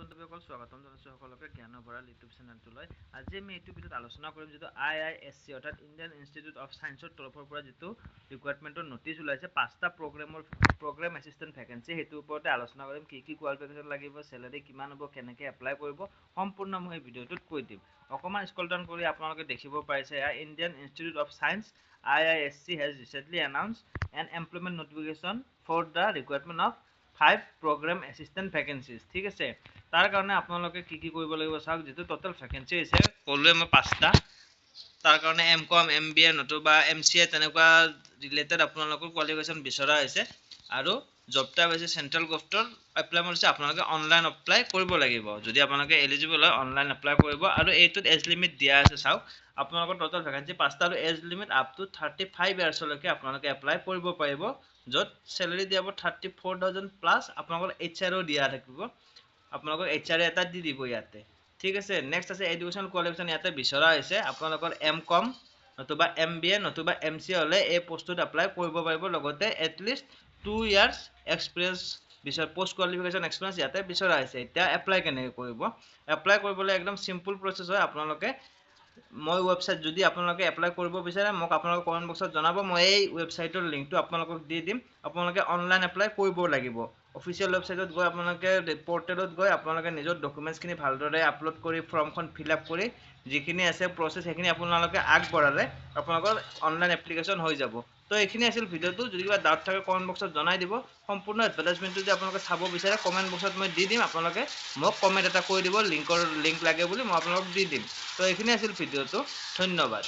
বন্ধুসকল স্বাগতম জনাইছো সকলোকে জ্ঞান ভঁৰাল ইউটিউব চেনেলটোলৈ। আজি আমি এইটো ভিডিঅ'ত আলোচনা কৰিম যিটো IISc অৰ্থাৎ ইণ্ডিয়ান ইনষ্টিটিউট অফ চায়েন্সৰ তৰফৰ পৰা যিটো ৰিকুৱাৰমেণ্টৰ নটিচ ওলাইছে 5টা প্ৰগ্ৰাম এছিষ্টেণ্ট ভেকেঞ্চি, সেইটোৰ ওপৰতে আলোচনা কৰিম। কি কোৱালিফিকেশ্যন লাগিব, চেলাৰী কিমান হ'ব, কেনেকৈ এপ্লাই কৰিব, সম্পূৰ্ণ মই এই ভিডিঅ'টোত কৈ দিম। অকণমান স্ক্ৰল ডাউন কৰি আপোনালোকে দেখিব পাৰিছে Indian institute of science IISc has recently announced an employment notification for the requirement of 5 program assistant vacancies। ঠিক আছে, তাৰ কাৰণে আপোনালোকে কি কৰিব লাগিব চাওক। যেটো টোটাল ভ্যাকেন্সি আছে ক'লোৱে মই 5টা। তাৰ কাৰণে MCom MBA নতুবা MCA তেনেকুৱা ৰিলেটেড আপোনালোকৰ কোৱালিফিকেশ্যন বিচৰা হৈছে। আৰু জব টাইপ হৈছে চেন্ট্ৰেল গভৰ্ণমেণ্টৰ এপ্লাই কৰিছে, আপোনালোকে অনলাইন এপ্লাই কৰিব লাগিব। যদি আপোনালোকে এলিজিবল হয় অনলাইন এপ্লাই কৰিব। আৰু এইটোত এজ লিমিট দিয়া আছে চাওক, আপোনালোকৰ টোটাল ভ্যাকেন্সি 5টা আৰু এজ লিমিট আপ টু 35 ইয়াৰ্ছলৈকে আপোনালোকে এপ্লাই কৰিব পাৰিব, য'ত চেলাৰী দিব 34,000 প্লাছ আপোনালোকৰ HRও দিয়া থাকিব। আপোনালোকক HR এটা দি দিব ইয়াতে। ঠিক আছে, নেক্সট আছে এডুকেশ্যন কোৱালিফিকেশ্যন। ইয়াতে বিচৰা হৈছে আপোনালোকৰ MCom নতুবা MBA নতুবা MCA হ'লে এই পোষ্টটোত এপ্লাই কৰিব পাৰিব। লগতে at least 2 years experience post qualification experience ইয়াতে বিচৰা হৈছে। এতিয়া এপ্লাই কেনেকৈ কৰিব? এপ্লাই কৰিবলৈ একদম চিম্পল প্ৰচেছ হয়। আপোনালোকে মই ৱেবছাইট, যদি আপোনালোকে এপ্লাই কৰিব বিচাৰে মোক আপোনালোকে কমেণ্ট বক্সত জনাব, মই এই ৱেবছাইটৰ লিংকটো আপোনালোকক দি দিম। আপোনালোকে অনলাইন এপ্লাই কৰিব লাগিব। অফিচিয়েল ৱেবছাইটত গৈ আপোনালোকে পৰ্টেলত গৈ আপোনালোকে নিজৰ ডকুমেণ্টছখিনি ভালদৰে আপলোড কৰি ফৰ্মখন ফিল আপ কৰি যিখিনি আছে প্ৰচেছ সেইখিনি আপোনালোকে আগবঢ়ালে আপোনালোকৰ অনলাইন এপ্লিকেশ্যন হৈ যাব। তো এইখিনি আছিল ভিডিঅ'টো। যদি কিবা ডাউট থাকে কমেণ্ট বক্সত জনাই দিব। সম্পূৰ্ণ এডভাৰটাইজমেণ্টটো যদি আপোনালোকে চাব বিচাৰে কমেণ্ট বক্সত মই দি দিম, আপোনালোকে মোক কমেণ্ট এটা কৰি দিব লিংক লাগে বুলি, মই আপোনালোকক দি দিম। তো এইখিনি আছিল ভিডিঅ'টো। ধন্যবাদ।